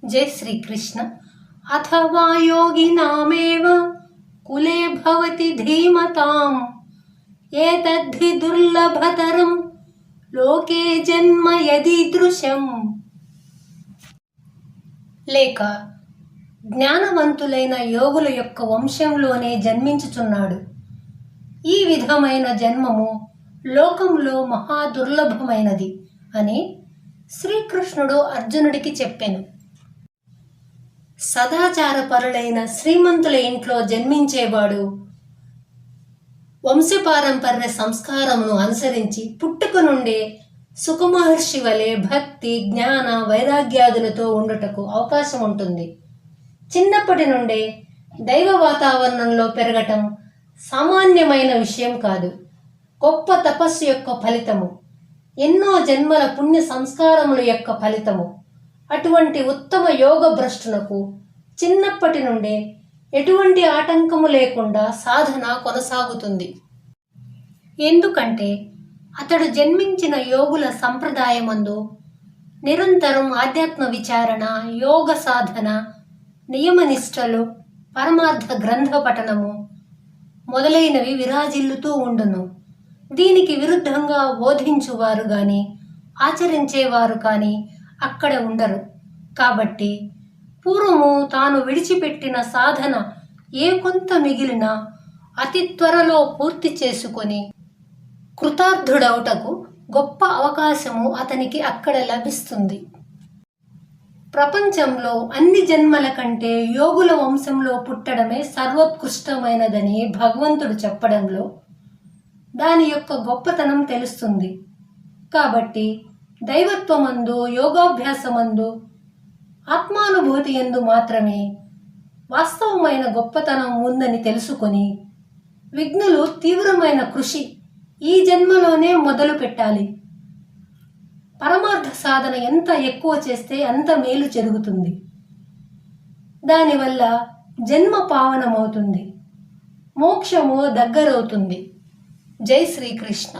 जय श्री कृष्ण। अथवा योगिनामेव कुले भवति धीमताम् एतद्धि दुर्लभतरं लोके जन्म यदीदृशं। లేక జ్ఞానవంతులైన యోగుల యొక్క వంశంలోనే జన్మించుచున్నాడు. ఈ విధమైన జన్మము లోకంలో మహా దుర్లభమైనది అని శ్రీకృష్ణుడు అర్జునుడికి చెప్పెను. సదాచారపరులైన శ్రీమంతుల ఇంట్లో జన్మించేవాడు వంశపారంపర్య సంస్కారమును అనుసరించి పుట్టుక నుండే సుఖమహర్షి వలె భక్తి జ్ఞాన వైరాగ్యాదులతో ఉండుటకు అవకాశం ఉంటుంది. చిన్నప్పటి నుండే దైవ వాతావరణంలో పెరగటం సామాన్యమైన విషయం కాదు. గొప్ప తపస్సు యొక్క ఫలితము, ఎన్నో జన్మల పుణ్య సంస్కారముల యొక్క ఫలితము. అటువంటి ఉత్తమ యోగ భ్రష్టునకు చిన్నప్పటి నుండే ఎటువంటి ఆటంకము లేకుండా సాధన కొనసాగుతుంది. ఎందుకంటే అతడు జన్మించిన యోగుల సంప్రదాయమందు నిరంతరం ఆధ్యాత్మ విచారణ, యోగ సాధన, నియమనిష్టలు, పరమార్థ గ్రంథ పఠనము మొదలైనవి విరాజిల్లుతూ ఉండును. దీనికి విరుద్ధంగా బోధించువారు కానీ ఆచరించేవారు కానీ అక్కడ ఉండరు. కాబట్టి పూర్వము తాను విడిచిపెట్టిన సాధన ఏ కొంత మిగిలినా అతి త్వరలో పూర్తి చేసుకొని కృతార్థుడవుటకు గొప్ప అవకాశము అతనికి అక్కడ లభిస్తుంది. ప్రపంచంలో అన్ని జన్మల కంటే యోగుల వంశంలో పుట్టడమే సర్వోత్కృష్టమైనదని భగవంతుడు చెప్పడంలో దాని యొక్క గొప్పతనం తెలుస్తుంది. కాబట్టి దైవత్వమందు, యోగాభ్యాసమందు, ఆత్మానుభూతి యందు మాత్రమే వాస్తవమైన గొప్పతనం ఉందని తెలుసుకొని విఘ్నులు తీవ్రమైన కృషి ఈ జన్మలోనే మొదలు పెట్టాలి. పరమార్థ సాధన ఎంత ఎక్కువ చేస్తే అంత మేలు జరుగుతుంది. దానివల్ల జన్మ పావనమవుతుంది, మోక్షము దగ్గరవుతుంది. జై శ్రీకృష్ణ.